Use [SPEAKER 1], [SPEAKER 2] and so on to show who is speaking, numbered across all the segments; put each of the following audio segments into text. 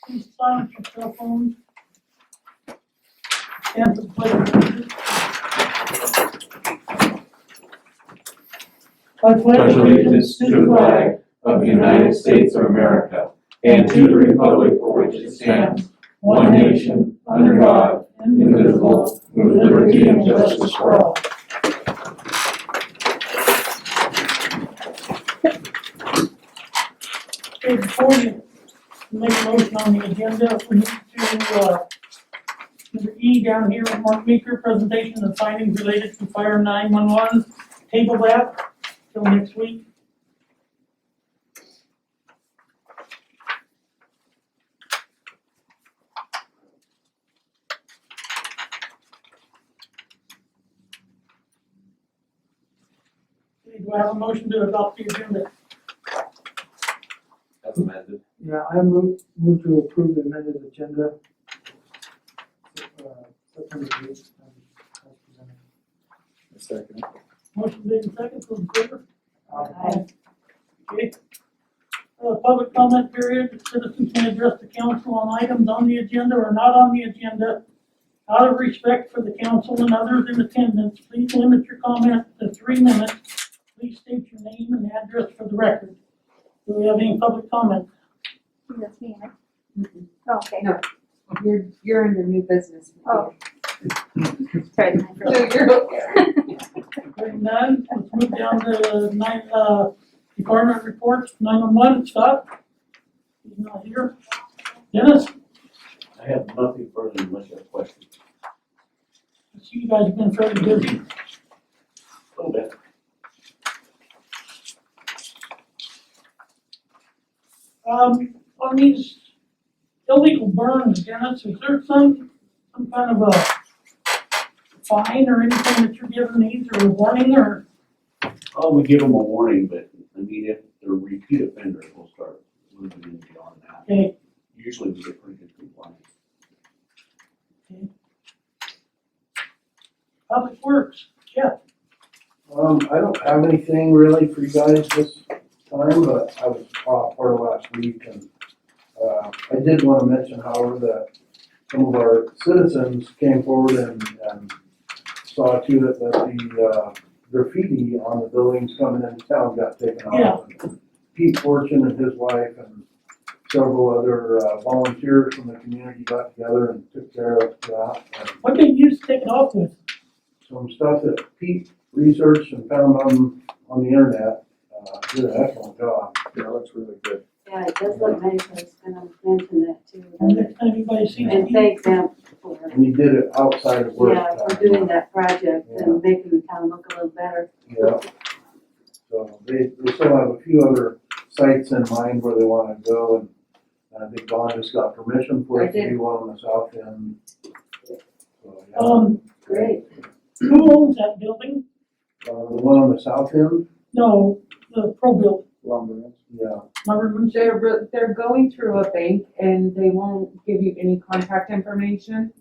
[SPEAKER 1] Please silence your cell phones. Stand for the pledge of allegiance. I
[SPEAKER 2] Pledge allegiance to the flag of the United States of America and to the republic for which it stands, one nation, under God, indivisible, with liberty and justice for all.
[SPEAKER 1] Okay, before you make a motion on the agenda, we need to, number E down here, Mark Meeker, presentation of findings related to fire 911, table that till next week. Okay, do I have a motion to adopt the agenda?
[SPEAKER 2] As amended.
[SPEAKER 3] Yeah, I move to approve the amended agenda. September 8th, as presented.
[SPEAKER 2] A second.
[SPEAKER 1] Motion made in second, those in favor?
[SPEAKER 3] Aye.
[SPEAKER 1] Okay. Public comment period, citizens can address the council on items on the agenda or not on the agenda. Out of respect for the council and others in attendance, please limit your comment to 3 minutes. Please state your name and address for the record. Do we have any public comment?
[SPEAKER 4] That's me, right? Oh, okay.
[SPEAKER 5] No. You're under new business.
[SPEAKER 4] Oh. Sorry.
[SPEAKER 5] No, you're okay.
[SPEAKER 1] Hearing none, let's move down to department reports, 911, Scott? He's not here. Dennis?
[SPEAKER 6] I have nothing further unless you have questions.
[SPEAKER 1] I see you guys have been fairly busy.
[SPEAKER 6] A little bit.
[SPEAKER 1] On these illegal burns, Dennis, is there some kind of a fine or anything that you're giving these, or a warning, or?
[SPEAKER 6] Oh, we give them a warning, but I mean, if they're repeat offenders, we'll start moving in beyond that.
[SPEAKER 1] Okay,
[SPEAKER 6] Usually we get pretty good compliance.
[SPEAKER 1] okay. Public Works, yeah,
[SPEAKER 7] I don't have anything really for you guys this time, but I was off part of last week, and I did want to mention, however, that some of our citizens came forward and saw to it that the graffiti on the buildings coming into town got taken off. And Pete Fortune and his wife and several other volunteers from the community got together and took care of that. And
[SPEAKER 1] what they used to take it off with?
[SPEAKER 7] some stuff that Pete researched and found on the internet. Did an excellent job.
[SPEAKER 2] Yeah, it looks really good.
[SPEAKER 5] Yeah, it does look nice. I was gonna mention that too.
[SPEAKER 1] And next time anybody sees
[SPEAKER 5] And
[SPEAKER 1] it,
[SPEAKER 5] thank them for,
[SPEAKER 7] And he did it outside of work
[SPEAKER 5] yeah, for
[SPEAKER 7] time.
[SPEAKER 5] doing that project
[SPEAKER 7] Yeah.
[SPEAKER 5] and making the town look a little better.
[SPEAKER 7] Yeah. So they still have a few other sites in mind where they wanna go, and I think Don just got permission for it
[SPEAKER 5] I
[SPEAKER 7] to
[SPEAKER 5] did.
[SPEAKER 7] be one on the south end. So, yeah.
[SPEAKER 5] Great.
[SPEAKER 1] who owns that building?
[SPEAKER 7] The one on the south end,
[SPEAKER 1] No, the pro build,
[SPEAKER 2] Lumberman.
[SPEAKER 7] yeah.
[SPEAKER 1] Lumberman's.
[SPEAKER 5] They're going through a bank and they won't give you any contact information.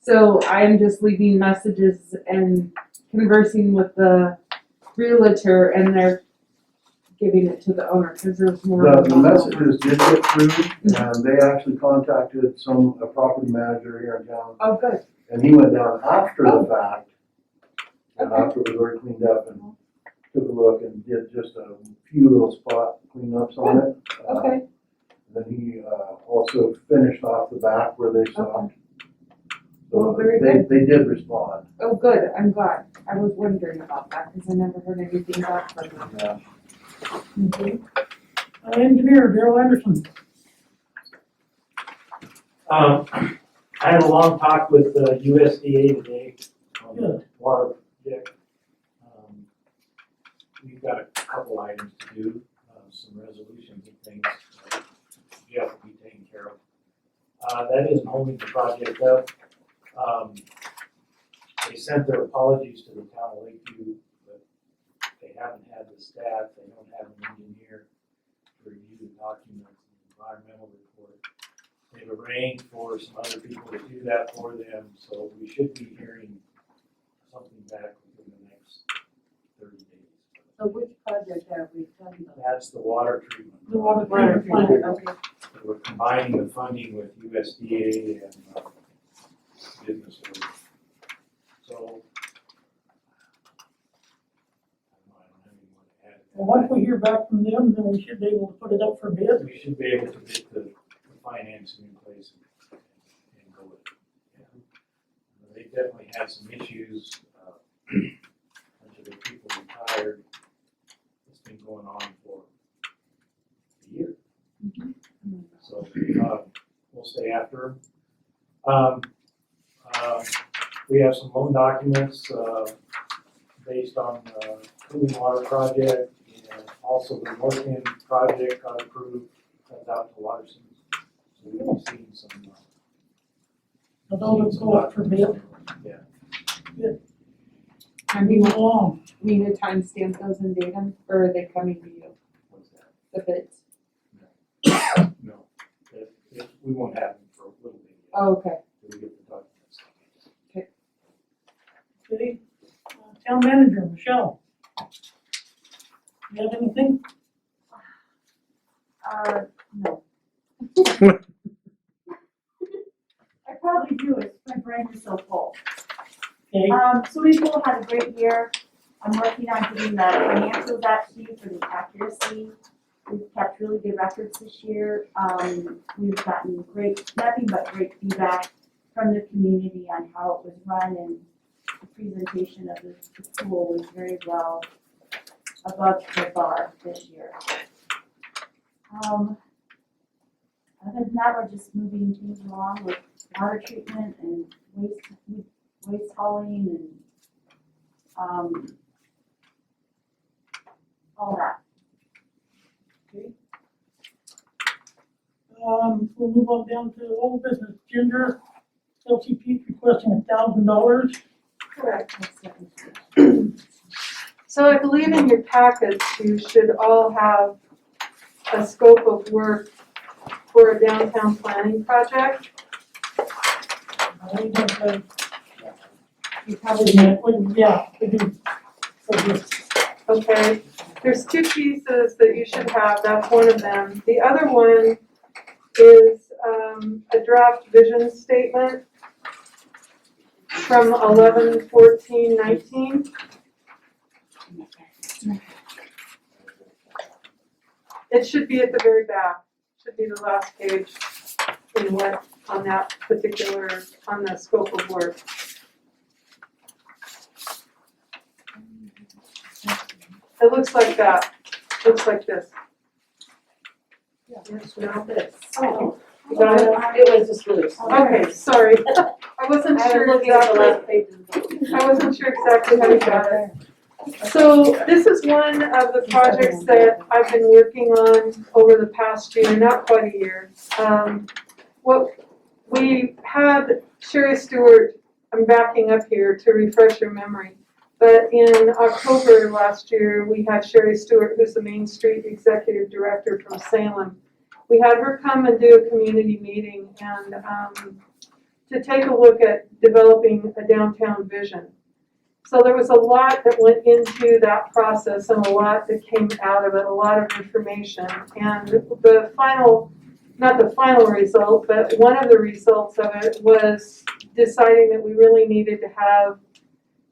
[SPEAKER 5] So I'm just leaving messages and conversing with the realtor, and they're giving it to the owner because there's more.
[SPEAKER 7] The messages did get through, and they actually contacted a property manager here in town,
[SPEAKER 5] Oh, good.
[SPEAKER 7] and he went down after the fact. And
[SPEAKER 5] Okay.
[SPEAKER 7] after it was already cleaned up, and took a look and did just a few little spot cleanups on it.
[SPEAKER 5] Okay.
[SPEAKER 7] Then he also finished off the back where they stopped.
[SPEAKER 5] Well,
[SPEAKER 7] So
[SPEAKER 5] very
[SPEAKER 7] they did respond.
[SPEAKER 5] Oh, good. I'm glad. I was wondering about that because I never heard anything back from them.
[SPEAKER 7] Yeah.
[SPEAKER 1] Okay. Engineer, Daryl Anderson.
[SPEAKER 8] I had a long talk with USDA today on the
[SPEAKER 1] Good.
[SPEAKER 8] water project. We've got a couple items to do, some resolutions and things that Jeff will be taking care of. That isn't holding the project up. They sent their apologies to the town of Lakeview, but they haven't had the staff, they don't have an engineer to review the documents, the environmental report. They've arranged for some other people to do that for them, so we should be hearing something back within the next 30 days.
[SPEAKER 5] So which project are we talking about?
[SPEAKER 8] That's the water treatment.
[SPEAKER 1] The water
[SPEAKER 5] Water
[SPEAKER 1] treatment plant.
[SPEAKER 5] plant, okay.
[SPEAKER 8] We're combining the funding with USDA and business orders. So, I don't have any more to add.
[SPEAKER 1] Well, once we hear back from them, then we should be able to put it up for bid.
[SPEAKER 8] We should be able to get the financing in place and go with it. Yeah. They definitely had some issues, a bunch of their people retired. It's been going on for a year. So, we'll stay after them. We have some loan documents, based on the cooling water project, and also the North End project got approved, sent out to Watersons. So we've been seeing some,
[SPEAKER 1] But those will go up for bid.
[SPEAKER 8] yeah.
[SPEAKER 5] And you
[SPEAKER 1] Move along.
[SPEAKER 5] need to timestamp those and date them, or are they coming to you,
[SPEAKER 8] What's that?
[SPEAKER 5] the bids?
[SPEAKER 8] No, we won't have them for a little bit yet.
[SPEAKER 5] Oh, okay.
[SPEAKER 8] Till we get the documents.
[SPEAKER 1] Okay. Town manager, Michelle. You have anything?
[SPEAKER 4] No. I probably do, my brain is so full.
[SPEAKER 1] Okay,
[SPEAKER 4] Swimming pool had a great year. I'm working on getting the financials out to you for the accuracy. We've kept really good records this year. We've gotten nothing but great feedback from the community on how it was run, and the presentation of the pool was very well above the bar this year. Other than that, we're just moving things along with water treatment and waste hauling and, all that.
[SPEAKER 1] we'll move on down to old business, gender. LCP requesting $1,000.
[SPEAKER 9] Correct. So I believe in your package, you should all have a scope of work for a downtown planning project.
[SPEAKER 1] We don't have,
[SPEAKER 5] You probably
[SPEAKER 1] yeah, we do. So this,
[SPEAKER 9] Okay, there's two pieces that you should have, that's one of them. The other one is a draft vision statement from 11/14/19. It should be at the very back, should be the last page in what, on that particular, on the scope of work. It looks like that, looks like this. Yes, no, this.
[SPEAKER 4] Oh.
[SPEAKER 9] You got it?
[SPEAKER 10] It was just really small.
[SPEAKER 9] Okay, sorry. I wasn't
[SPEAKER 10] I was
[SPEAKER 9] sure
[SPEAKER 10] looking at the
[SPEAKER 9] exactly,
[SPEAKER 10] last page.
[SPEAKER 9] I wasn't sure exactly how you got it. So this is one of the projects that I've been working on over the past year, not quite a year. What we had Sherry Stewart, I'm backing up here to refresh your memory. But in October last year, we had Sherry Stewart, who's the Main Street Executive Director from Salem. We had her come and do a community meeting and to take a look at developing a downtown vision. So there was a lot that went into that process and a lot that came out of it, a lot of information. And the final, not the final result, but one of the results of it was deciding that we really needed to have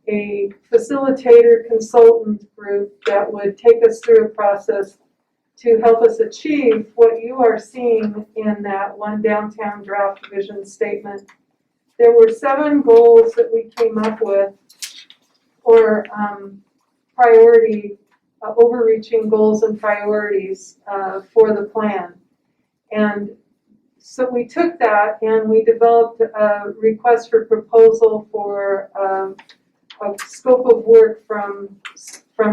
[SPEAKER 9] a facilitator consultant group that would take us through a process to help us achieve what you are seeing in that one downtown draft vision statement. There were 7 goals that we came up with, or overreaching goals and priorities for the plan. And so we took that and we developed a request for proposal for a scope of work from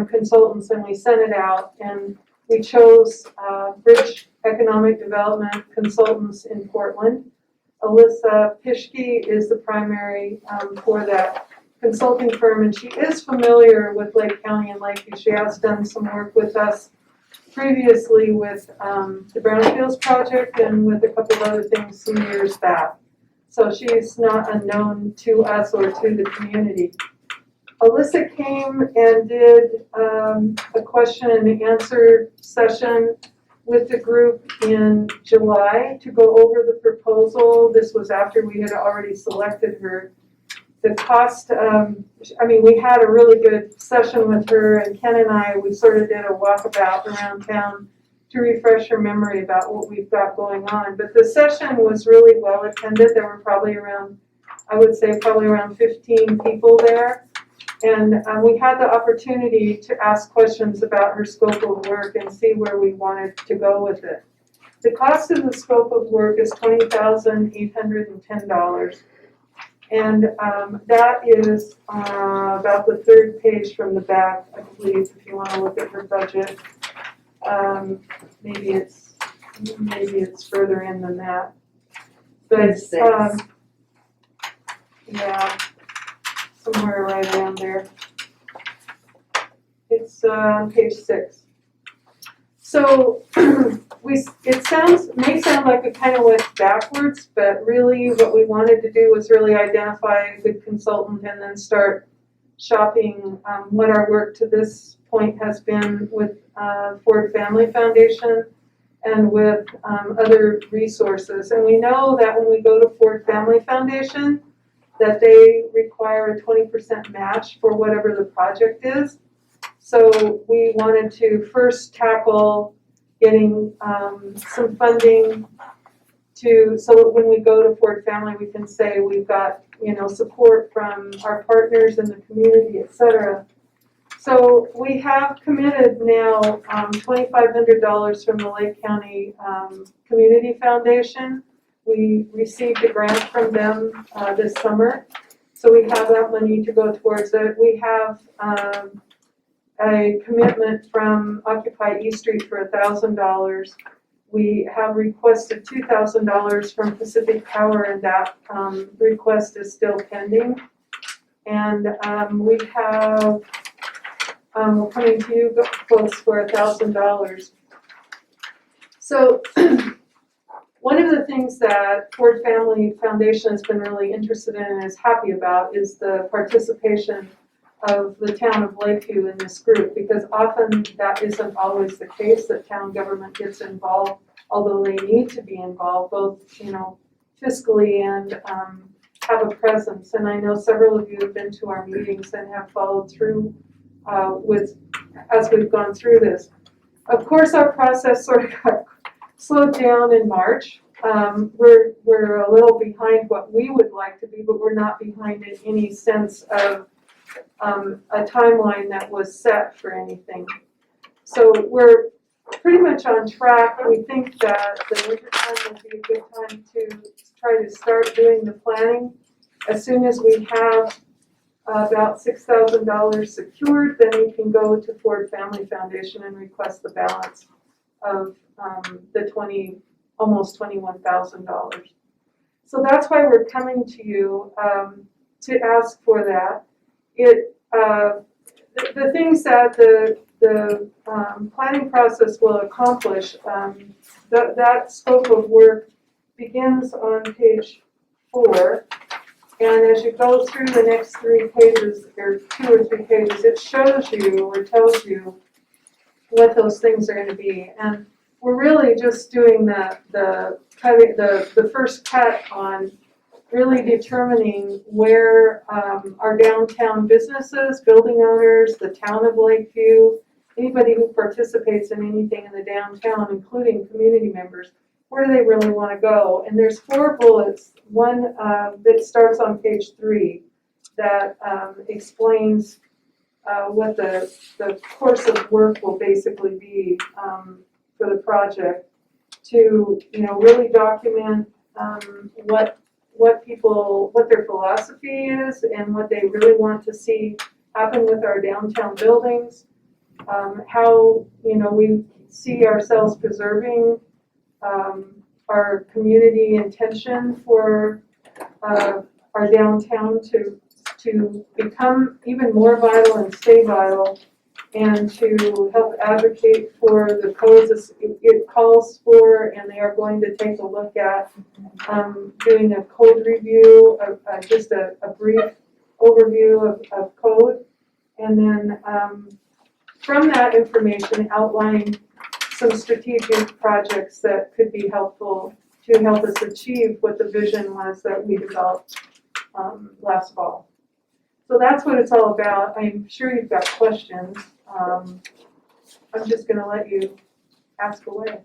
[SPEAKER 9] consultants, and we sent it out, and we chose Bridge Economic Development Consultants in Portland. Alyssa Pischke is the primary for that consulting firm, and she is familiar with Lake County and Lakeview. She has done some work with us previously with the Brownfields project and with a couple of other things some years back. So she's not unknown to us or to the community. Alyssa came and did a question and answer session with the group in July to go over the proposal. This was after we had already selected her. The cost, we had a really good session with her, and Ken and I, we sort of did a walkabout around town to refresh her memory about what we've got going on. But the session was really well attended. There were probably around 15 people there. And we had the opportunity to ask questions about her scope of work and see where we wanted to go with it. The cost of the scope of work is $20,810. And that is about the third page from the back, I believe, if you want to look at her budget. Maybe it's further in than that. But yeah, somewhere right around there. It's on page 6. So it may sound like it kind of went backwards, but really what we wanted to do was really identify a good consultant and then start shopping what our work to this point has been with Ford Family Foundation and with other resources. And we know that when we go to Ford Family Foundation, that they require a 20% match for whatever the project is. So we wanted to first tackle getting some funding so that when we go to Ford Family, we can say we've got, support from our partners in the community, et cetera. So we have committed now $2,500 from the Lake County Community Foundation. We received a grant from them this summer, so we have that money to go towards it. We have a commitment from Occupy East Street for $1,000. We have requested $2,000 from Pacific Power, and that request is still pending. And we have, we're coming to you folks for $1,000. So one of the things that Ford Family Foundation has been really interested in and is happy about is the participation of the town of Lakeview in this group, because often that isn't always the case, that town government gets involved, although they need to be involved, both, fiscally and have a presence. And I know several of you have been to our meetings and have followed through as we've gone through this. Of course, our process sort of got slowed down in March. We're a little behind what we would like to be, but we're not behind in any sense of a timeline that was set for anything. So we're pretty much on track. We think that the winter time will be a good time to try to start doing the planning. As soon as we have about $6,000 secured, then we can go to Ford Family Foundation and request the balance of the almost $21,000. So that's why we're coming to you to ask for that. The things that the planning process will accomplish, that scope of work begins on page 4. And as you go through the next 3 pages, or 2 or 3 pages, it shows you or tells you what those things are going to be. And we're really just doing the first cut on really determining where our downtown businesses, building owners, the town of Lakeview, anybody who participates in anything in the downtown, including community members, where do they really want to go? And there's 4 bullets. One that starts on page 3 that explains what the course of work will basically be for the project, to really document what their philosophy is and what they really want to see happen with our downtown buildings, how we see ourselves preserving our community intention for our downtown to become even more vital and stay vital, and to help advocate for the codes it calls for, and they are going to take a look at doing a code review, just a brief overview of code, and then from that information outline some strategic projects that could be helpful to help us achieve what the vision was that we developed last fall. So that's what it's all about. I'm sure you've got questions. I'm just gonna let you ask away.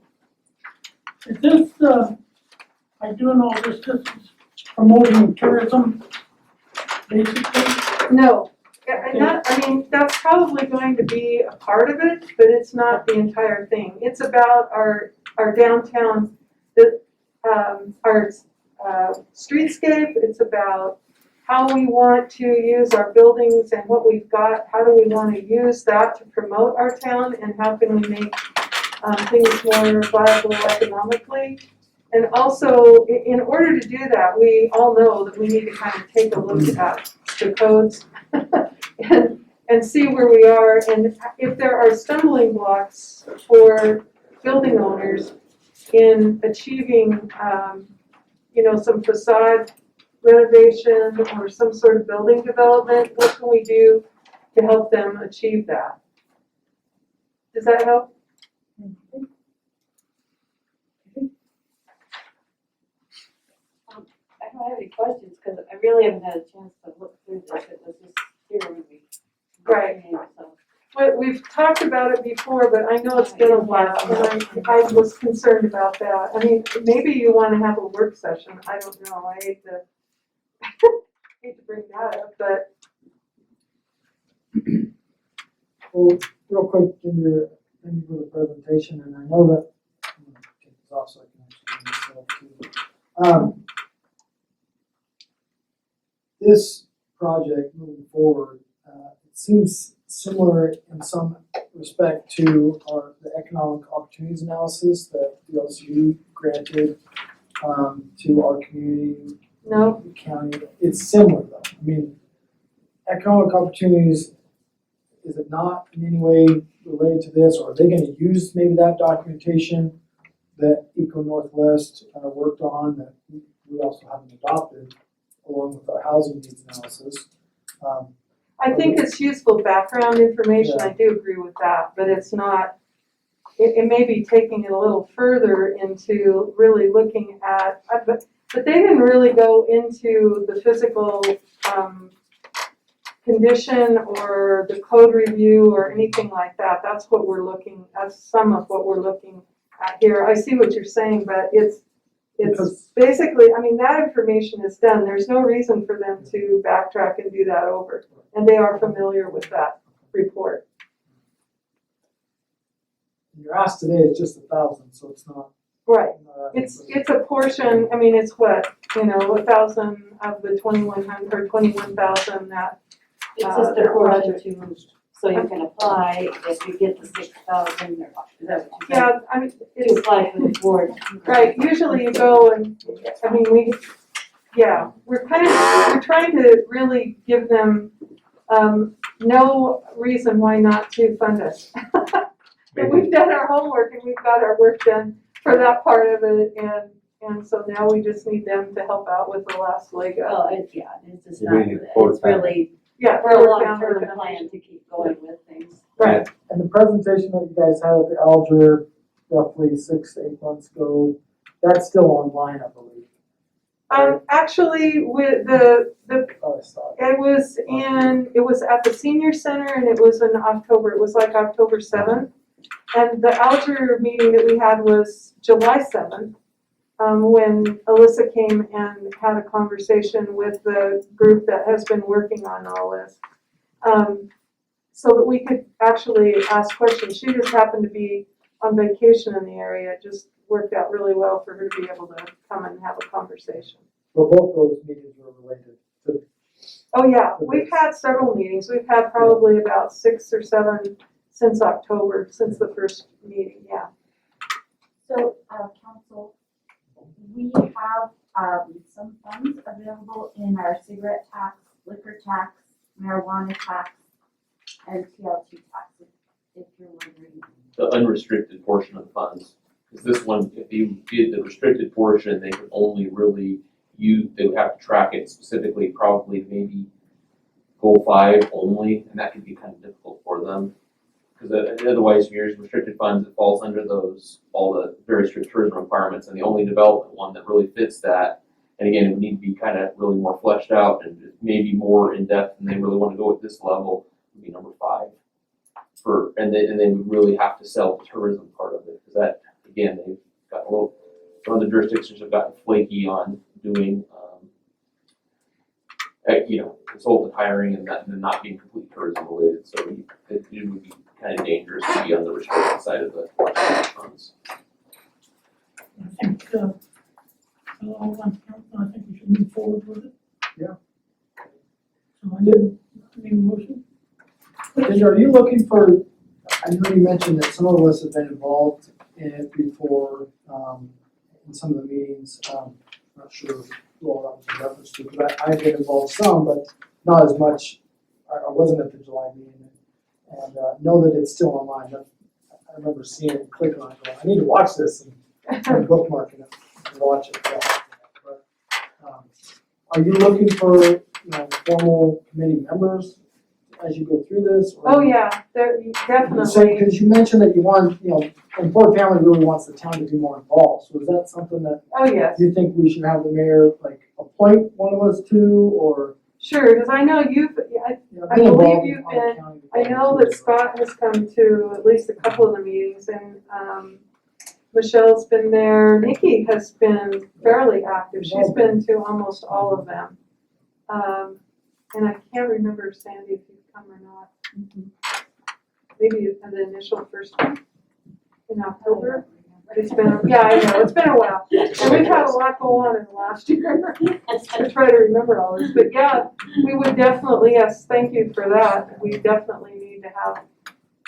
[SPEAKER 1] Is this, by doing all this, this is promoting tourism, basically?
[SPEAKER 9] No, I mean, that's probably going to be a part of it, but it's not the entire thing. It's about our downtown, our streetscape. It's about how we want to use our buildings and what we've got. How do we want to use that to promote our town, and how can we make things more viable economically? And also, in order to do that, we all know that we need to kind of take a look at the codes and see where we are, and if there are stumbling blocks for building owners in achieving, some facade renovation or some sort of building development, what can we do to help them achieve that? Does that help?
[SPEAKER 10] I don't have any questions, because I really haven't had a chance to look through this, it was just here when we.
[SPEAKER 9] Right.
[SPEAKER 10] So.
[SPEAKER 9] But we've talked about it before, but I know it's been a while, and I was concerned about that. I mean, maybe you want to have a work session, I don't know, I hate to bring that up, but.
[SPEAKER 3] Well, real quick, thank you for the presentation, and I know that, I'm gonna take this off so I can actually do myself too. This project moving forward, it seems similar in some respect to the economic opportunities analysis that the LCU granted to our community.
[SPEAKER 9] No.
[SPEAKER 3] County. It's similar though. I mean, economic opportunities, is it not in any way related to this, or are they going to use maybe that documentation that Eco Northwest worked on that we also haven't adopted, along with our housing needs analysis?
[SPEAKER 9] I think it's useful background information,
[SPEAKER 3] Yeah.
[SPEAKER 9] I do agree with that, but it's not, it may be taking it a little further into really looking at, but they didn't really go into the physical condition or the code review or anything like that. That's some of what we're looking at here. I see what you're saying, but it's basically, I mean, that information is done. There's no reason for them to backtrack and do that over. And they are familiar with that report.
[SPEAKER 3] Your ask today is just 1,000, so it's not.
[SPEAKER 9] Right. It's a portion, I mean, it's what, 1,000 of the 2,100 or 21,000 that.
[SPEAKER 10] It's just a portion to, so you can apply if you get the 6,000, or is that what you said?
[SPEAKER 9] Yeah, I mean,
[SPEAKER 10] To
[SPEAKER 9] it's,
[SPEAKER 10] apply for the board.
[SPEAKER 9] right, usually you go and, I mean, we're trying to really give them, no reason why not to fund us. But we've done our homework and we've got our work done for that part of it, and so now we just need them to help out with the last leg up.
[SPEAKER 10] Well, it's just
[SPEAKER 2] You
[SPEAKER 10] not,
[SPEAKER 2] mean quote
[SPEAKER 10] it's really,
[SPEAKER 9] Yeah,
[SPEAKER 10] we're a
[SPEAKER 9] work down, work
[SPEAKER 10] long-term
[SPEAKER 9] down.
[SPEAKER 10] plan to keep going with things.
[SPEAKER 9] Right.
[SPEAKER 3] And the presentation that you guys had at the Alger roughly 6 to 8 months ago, that's still online, I believe.
[SPEAKER 9] Actually, with
[SPEAKER 3] Oh, I saw it.
[SPEAKER 9] it was at the senior center, and it was in October, it was like October 7th. And the Alger meeting that we had was July 7th, when Alyssa came and had a conversation with the group that has been working on all this. So that we could actually ask questions. She just happened to be on vacation in the area. It just worked out really well for her to be able to come and have a conversation.
[SPEAKER 3] But both those meetings were related to.
[SPEAKER 9] Oh yeah, we've had several meetings. We've had probably about 6 or 7 since October, since the first meeting, yeah.
[SPEAKER 4] So, council, we have, some funds available in our cigarette tax, liquor tax, marijuana tax, and TLT tax, if you're wondering.
[SPEAKER 2] The unrestricted portion of the funds. Because this one, if you did the restricted portion, they could only really they would have to track it specifically, probably maybe goal 5 only, and that could be kind of difficult for them. because otherwise your restricted funds, it falls under those, all the very strict tourism requirements, and the only development one that really fits that, and again, it would need to be kind of really more fleshed out and maybe more in-depth, and they really want to go at this level, would be number 5. And they would really have to sell the tourism part of it, because that, again, they've got a little, some of the jurisdictions have gotten flaky on doing, consultant hiring and not being completely tourism related, so it would be kind of dangerous to be on the restricted side of the funds.
[SPEAKER 1] I think, I think we should move forward with it.
[SPEAKER 3] Yeah.
[SPEAKER 1] So I need a motion.
[SPEAKER 3] Ginger, are you looking for, I know you mentioned that some of us have been involved in it before, in some of the meetings, not sure who all that was in reference to, but I've been involved some, but not as much. I wasn't at the July meeting, and know that it's still online. I remember seeing it, clicking on it, going, I need to watch this, and bookmarking it and watch it. But, are you looking for, formal committee members as you go through this? Or
[SPEAKER 9] Oh, yeah, definitely.
[SPEAKER 3] Because you mentioned that you want, and Ford Family really wants the town to be more involved, so is that something that
[SPEAKER 9] Oh, yes.
[SPEAKER 3] you think we should have the mayor, appoint one of us to, or?
[SPEAKER 9] Sure, because I know I
[SPEAKER 3] be
[SPEAKER 9] believe
[SPEAKER 3] involved
[SPEAKER 9] you've
[SPEAKER 3] in on the
[SPEAKER 9] been-
[SPEAKER 3] county
[SPEAKER 9] I know
[SPEAKER 3] too,
[SPEAKER 9] that
[SPEAKER 3] so.
[SPEAKER 9] Scott has come to at least a couple of the meetings, and Michelle's been there. Nikki has been fairly active. She's been to almost all of them. And I can't remember, Sandy, if you've come or not. Maybe the initial first one in October. It's been, yeah, I know, it's been a while. And we've had a lot go on in the last year. I try to remember all this, but yeah, we would definitely, yes, thank you for that. We definitely need to have.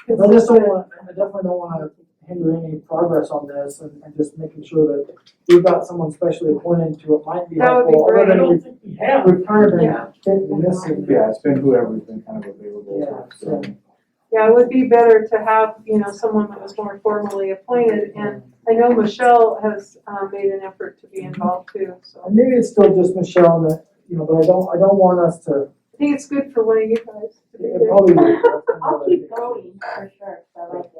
[SPEAKER 3] I definitely don't want to hinder any progress on this, and just making sure that we've got someone specially appointed to it might be
[SPEAKER 9] That would be
[SPEAKER 3] helpful. Other
[SPEAKER 9] great.
[SPEAKER 1] I
[SPEAKER 3] than
[SPEAKER 1] don't think we have.
[SPEAKER 3] we've kind of been
[SPEAKER 9] Yeah.
[SPEAKER 3] hitting and missing.
[SPEAKER 11] Yeah, it's been whoever's been kind of available.
[SPEAKER 3] Yeah, so.
[SPEAKER 9] Yeah, it would be better to have, someone that was more formally appointed, and I know Michelle has made an effort to be involved too, so.
[SPEAKER 3] And maybe it's still just Michelle that, but I don't want us to.
[SPEAKER 9] I think it's good for one of you guys to be
[SPEAKER 3] It
[SPEAKER 9] there.
[SPEAKER 3] probably.
[SPEAKER 4] I'll keep going, for sure, so I like it.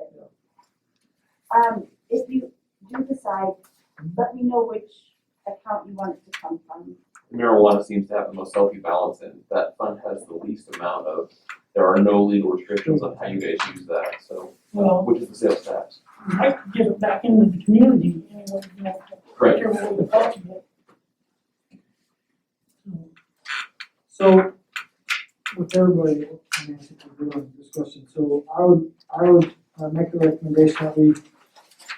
[SPEAKER 4] If you do decide, let me know which account you want it to come from.
[SPEAKER 2] Marijuana seems to have the most healthy balance, and that fund has the least amount of, there are no legal restrictions on how you guys use that, so,
[SPEAKER 1] Well,
[SPEAKER 2] which is the sales tax.
[SPEAKER 1] we might give it back into the community anyway,
[SPEAKER 2] Correct.
[SPEAKER 1] whichever way possible.
[SPEAKER 3] So, with everybody, I think we're doing discussion, so I would make the recommendation that we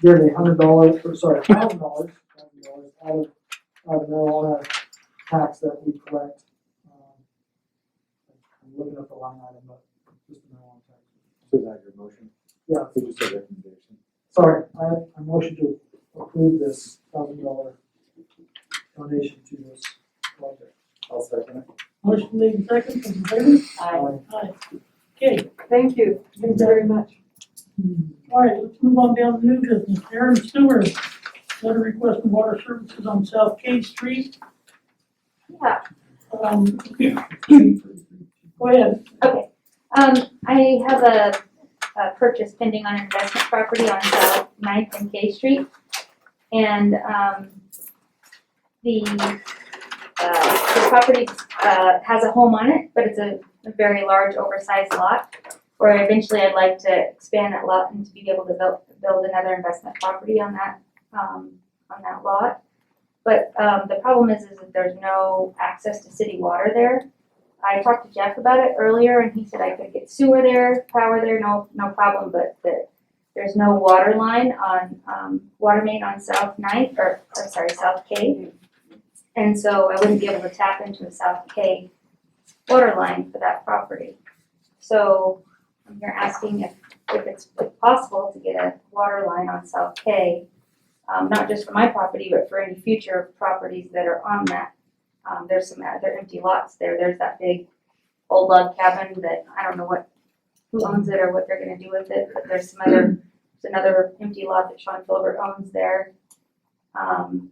[SPEAKER 3] give $1,000 out of marijuana tax that we collect. I'm looking at the line item, but just the marijuana tax.
[SPEAKER 11] So is that your motion?
[SPEAKER 3] Yeah,
[SPEAKER 11] So just a recommendation.
[SPEAKER 3] sorry, I motion to approve this $1,000 donation to this project.
[SPEAKER 11] I'll second it.
[SPEAKER 1] Motion made in second, those in favor?
[SPEAKER 10] Aye.
[SPEAKER 1] Aye. Okay,
[SPEAKER 9] Thank you very much.
[SPEAKER 1] all right, let's move on down to new business. Aaron Stewart, letter requesting water services on South K Street.
[SPEAKER 12] Yeah,
[SPEAKER 1] Go ahead.
[SPEAKER 12] okay. I have a purchase pending on an investment property on South 9th and K Street. And, the property, has a home on it, but it's a very large oversized lot. Where eventually I'd like to expand that lot and to be able to build another investment property on that lot. But, the problem is that there's no access to city water there. I talked to Jeff about it earlier, and he said I could get sewer there, power there, no problem, but there's no water line on, water main on South 9th, South K. And so I wouldn't be able to tap into the South K water line for that property. So I'm here asking if it's possible to get a water line on South K, not just for my property, but for any future properties that are on that. There's some other empty lots there. There's that big old log cabin that I don't know who owns it or what they're gonna do with it, but there's another empty lot that Sean Filbert owns there. And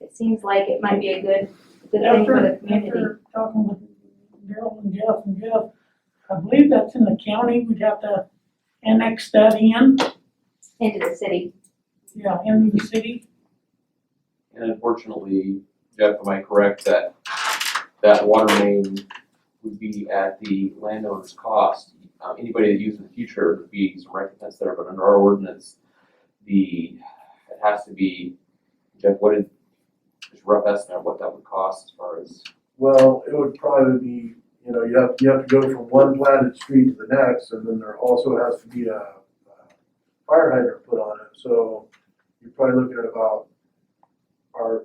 [SPEAKER 12] it seems like it might be a good thing for the community.
[SPEAKER 1] After talking with Daryl and Jeff, I believe that's in the county, we'd have to annex that in,
[SPEAKER 12] into the city.
[SPEAKER 1] yeah, into the city.
[SPEAKER 2] And unfortunately, Jeff, am I correct that that water main would be at the landowner's cost? Anybody that uses in the future would be some recompense there, but under our ordinance, it has to be, Jeff, what is, just rough estimate of what that would cost as far as?
[SPEAKER 7] Well, it would probably be, you have to go from one platted street to the next, and then there also has to be a fire hydrant put on it, so you're probably looking at about, our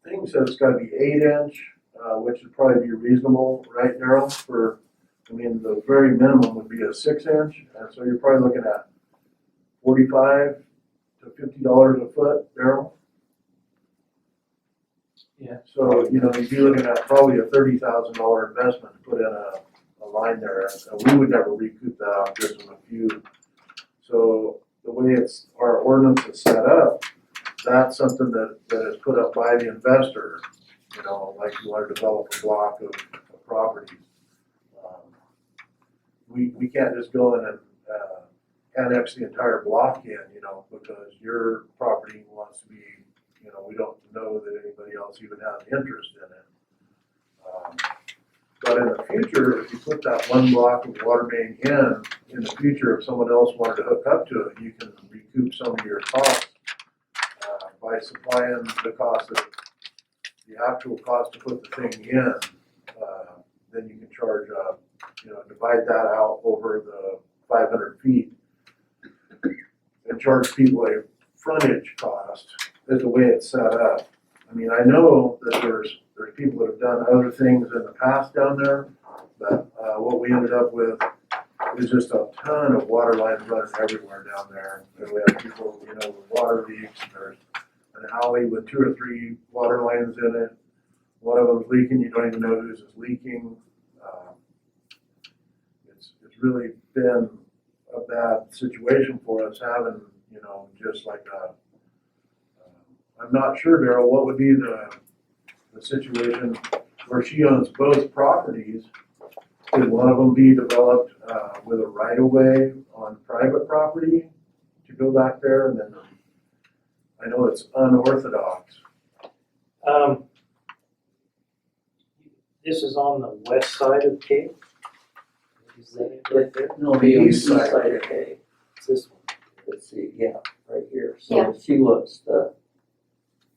[SPEAKER 7] thing says it's gotta be 8-inch, which would probably be reasonable, right, Darryl, the very minimum would be a 6-inch, and so you're probably looking at $45 to $50 a foot, Darryl?
[SPEAKER 8] Yeah.
[SPEAKER 7] So, you'd be looking at probably a $30,000 investment to put in a line there, and we would never recoup that out just with a few. So the way our ordinance is set up, that's something that is put up by the investor, like you want to develop a block of property. We can't just go in and annex the entire block in, because your property wants to be, we don't know that anybody else even has interest in it. But in the future, if you put that one block of water main in the future, if someone else wanted to hook up to it, you can recoup some of your costs by supplying the cost of the actual cost to put the thing in. Then you can charge, divide that out over the 500 feet and charge people a frontage cost. Is the way it's set up. I know that there's people that have done other things in the past down there, but what we ended up with is just a ton of water lines running everywhere down there. And we have people, with water leaks, and there's an alley with 2 or 3 water lines in it. One of them's leaking, you don't even know whose is leaking. It's really been a bad situation for us having, just like I'm not sure, Darryl, what would be the situation where she owns both properties? Could one of them be developed with a right-of-way on private property to go back there? And then I know it's unorthodox.
[SPEAKER 8] This is on the west side of Cape. Is that it right there?
[SPEAKER 13] No, the east side, okay,
[SPEAKER 8] It's this one.
[SPEAKER 13] let's see, yeah, right here,
[SPEAKER 12] Yeah.
[SPEAKER 13] so she wants to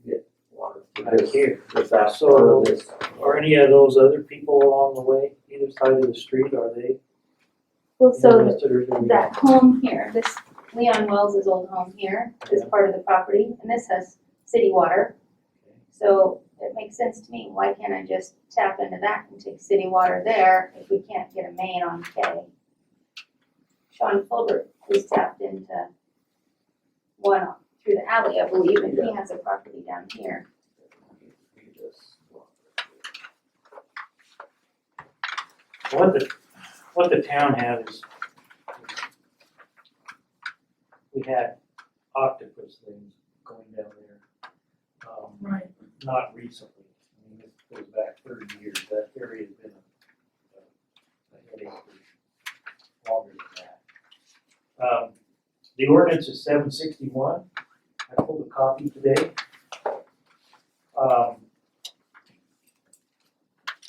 [SPEAKER 13] get water to
[SPEAKER 8] Right
[SPEAKER 13] this,
[SPEAKER 8] here.
[SPEAKER 13] the back
[SPEAKER 8] So-
[SPEAKER 13] part of this.
[SPEAKER 8] Are any of those other people along the way, either side of the street, are they
[SPEAKER 12] Well, so
[SPEAKER 8] interested or do we?
[SPEAKER 12] that home here, this Leon Wells' old home here is part of the property, and this has city water. So it makes sense to me, why can't I just tap into that and take city water there if we can't get a main on K? Sean Fulbert is tapped into one through the alley, I believe, and he has a property down here.
[SPEAKER 8] What the town had is, we had octopus things going down there.
[SPEAKER 1] Right.
[SPEAKER 8] Not recently, this goes back 30 years, that area has been a headache for longer than that. The ordinance is 761, I pulled a copy today.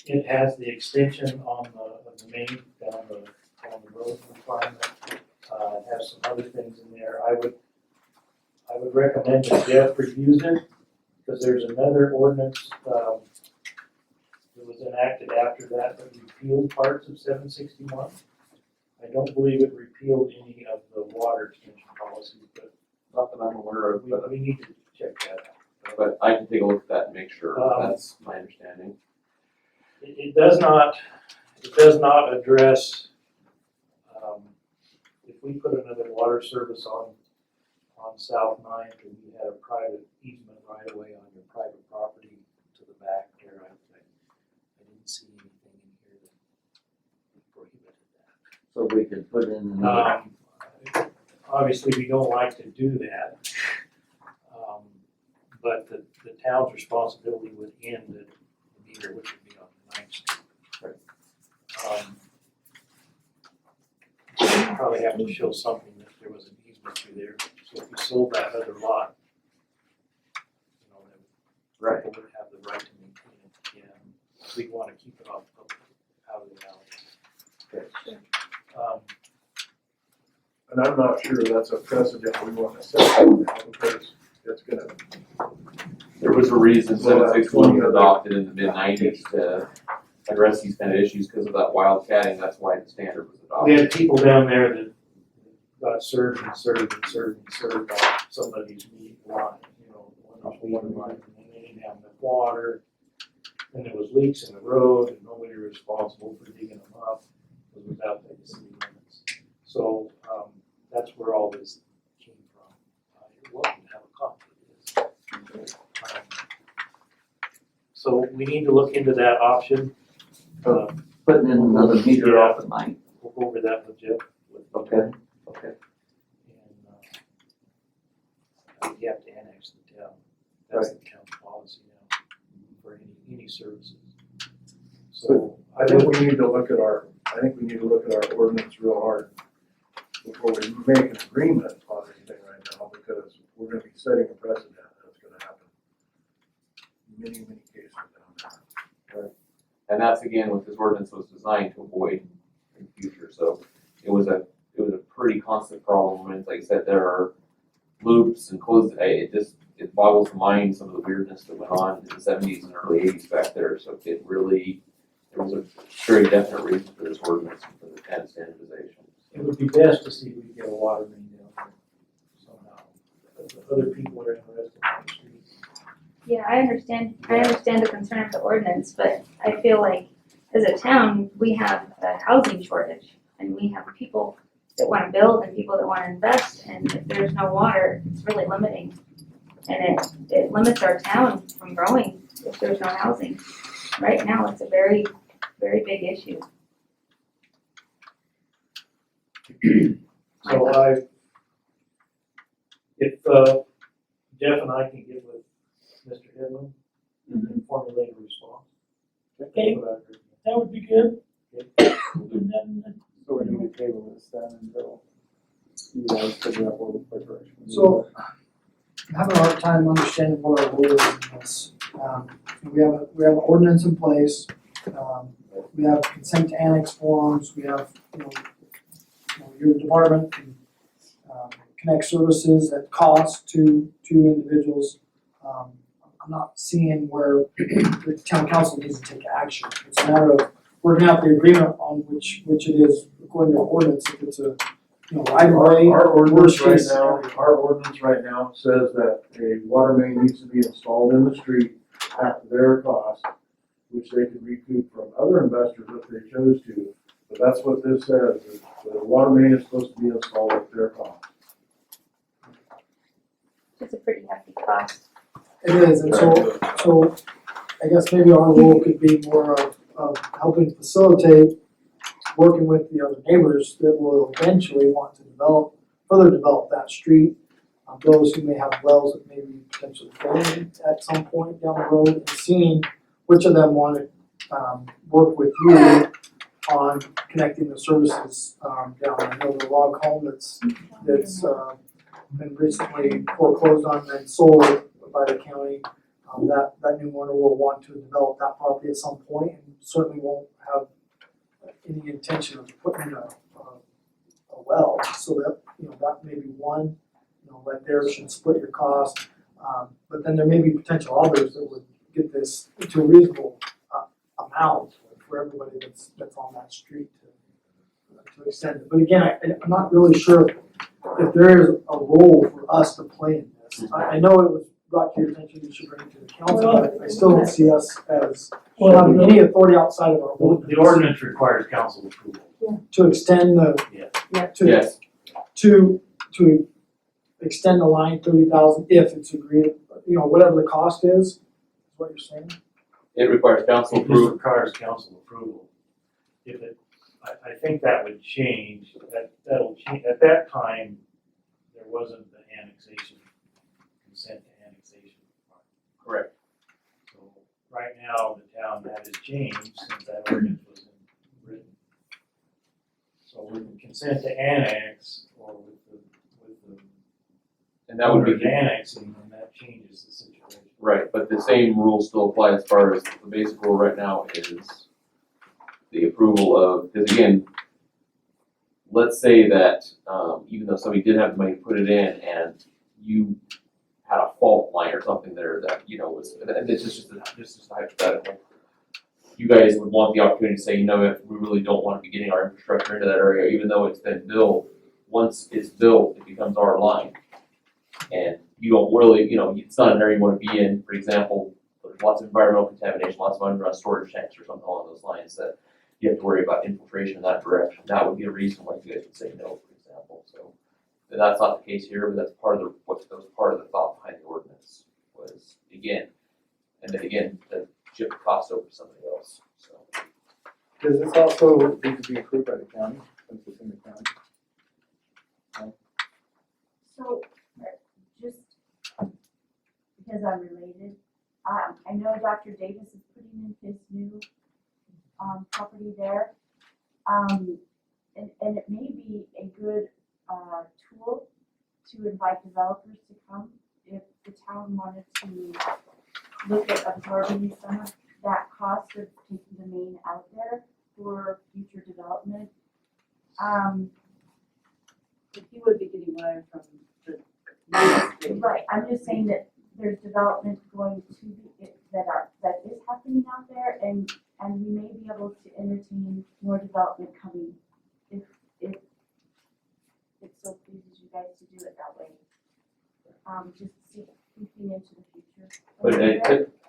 [SPEAKER 8] It has the extension on the main down the road requirement. It has some other things in there. I would recommend that Jeff reviews it, because there's another ordinance that was enacted after that repealed parts of 761. I don't believe it repealed any of the water extension policies, but
[SPEAKER 2] Not that I'm aware of, but
[SPEAKER 8] we need to check that out.
[SPEAKER 2] But I can take a look at that and make sure, that's my understanding.
[SPEAKER 8] It does not address, if we put another water service on South Ninth and you had a private easement right away on your private property to the back there, I didn't see anything in here that prohibited that.
[SPEAKER 13] So we can put in another,
[SPEAKER 8] Obviously, we don't like to do that. But the town's responsibility would end at the meter, which would be on 9th Street. probably have to show something that there was an easement through there. So if we sold that other lot, you know, then
[SPEAKER 2] Right.
[SPEAKER 8] people would have the right to maintain it, and we'd wanna keep it out of the alley.
[SPEAKER 7] And I'm not sure that's a precedent we want to set now, because it's gonna,
[SPEAKER 2] There was a reason 761 was adopted in the mid-90s to address these kind of issues because of that wildcatting. That's why the standard was
[SPEAKER 8] We
[SPEAKER 2] adopted.
[SPEAKER 8] had people down there that got served and served and served and served by somebody's meat line, you know, one line, and they didn't have enough water. And there was leaks in the road, and nobody was responsible for digging them up, because without the city limits. So, that's where all this came from. You're welcome to have a copy of this. So we need to look into that option.
[SPEAKER 13] Putting in another meter off the line.
[SPEAKER 8] We'll go over that with Jeff.
[SPEAKER 13] Okay.
[SPEAKER 8] And, you have to annex the town. That's the town's policy now for any services. So
[SPEAKER 7] I think we need to look at our ordinance real hard before we make an agreement on anything right now, because we're gonna be setting a precedent that's gonna happen in many, many cases down there.
[SPEAKER 2] And that's again what this ordinance was designed to avoid in the future. So it was a pretty constant problem. And like I said, there are loops and closed. It boggles the mind some of the weirdness that went on in the 70s and early 80s back there. So there was a very definite reason for this ordinance and for the kind of standardization.
[SPEAKER 8] it would be best to see if we can get a water main down there somehow. If other people are interested in the street.
[SPEAKER 12] Yeah, I understand the concern of the ordinance, but I feel like as a town, we have a housing shortage and we have people that wanna build and people that wanna invest, and if there's no water, it's really limiting. And it limits our town from growing if there's no housing. Right now, it's a very, very big issue.
[SPEAKER 8] So if Jeff and I can get with Mr. Headland and formulate a response.
[SPEAKER 1] Okay.
[SPEAKER 8] That's what I heard.
[SPEAKER 1] That would be good. And then,
[SPEAKER 11] So we need to table this then until you guys figure out what the direction.
[SPEAKER 3] So, I'm having a hard time understanding what our role is in this. We have an ordinance in place, we have consent to annex forms, we have, your department can, connect services at cost to individuals. I'm not seeing where the town council needs to take action. It's a matter of working out the agreement on which it is according to our ordinance, if it's a, right away.
[SPEAKER 7] Our ordinance right
[SPEAKER 3] worst case
[SPEAKER 7] now says that a water main needs to be installed in the street at their cost, which they could recoup from other investors if they chose to. But that's what this says, is that a water main is supposed to be installed at their cost.
[SPEAKER 12] It's a pretty hefty cost.
[SPEAKER 3] It is, and so I guess maybe our role could be more of helping facilitate working with the other neighbors that will eventually want to further develop that street. Those who may have wells that may be potentially failing at some point down the road, and seeing which of them want to work with you on connecting the services down there. I know the log home that's been recently foreclosed on and sold by the county. That new owner will want to develop that property at some point, and certainly won't have any intention of putting in a well, so that, that may be one, right there should split your cost. But then there may be potential others that would get this to a reasonable amount for everybody that's on that street to extend it. But again, I'm not really sure if there is a role for us to play in this. I know it was brought to your attention, you should bring it to the council, but I still don't see us as having any authority outside of our ordinance.
[SPEAKER 8] The ordinance requires council approval.
[SPEAKER 3] To extend the,
[SPEAKER 2] Yes.
[SPEAKER 3] to extend the line 30,000 if it's agreed, whatever the cost is what you're saying?
[SPEAKER 2] It requires council
[SPEAKER 8] It just
[SPEAKER 2] approval.
[SPEAKER 8] requires council approval. I think that would change, that'll change, at that time, there wasn't the annexation, consent to annexation.
[SPEAKER 2] Correct.
[SPEAKER 8] So right now, the town, that has changed since that ordinance was written. So we can consent to annex or with the
[SPEAKER 2] And that would be,
[SPEAKER 8] owners annexing, and that changes the situation.
[SPEAKER 2] right, but the same rules still apply as far as the basic rule right now is the approval of, because again, let's say that, even though somebody did have the money to put it in and you had a fault line or something there that, you know, was, and this is just a hypothetical. You guys would want the opportunity to say, you know, if we really don't want to be getting our infrastructure into that area, even though it's been built, once it's built, it becomes our line. And you don't really, you know, it's not an area you want to be in. For example, there's lots of environmental contamination, lots of underground storage tanks or something along those lines that you have to worry about infiltration in that direction. That would be a reason why you guys would say no, for example. So that's not the case here, but that's part of the, what was part of the thought behind the ordinance was, again, and then again, to shift the cost over to somebody else, so.
[SPEAKER 11] Does this also need to be approved by the county, since it's in the county?
[SPEAKER 4] So, just because I'm related, I know Dr. Davis is putting in his new, property there. And it may be a good, tool to invite developers to come if the town wanted to look at absorbing some of that cost of taking the main out there for future development.
[SPEAKER 10] If you would be getting water from the.
[SPEAKER 4] Right, I'm just saying that there's development going to be, that is happening out there, and we may be able to entertain more development coming if it so pleases you guys to do it that way. Just thinking into the future.
[SPEAKER 2] But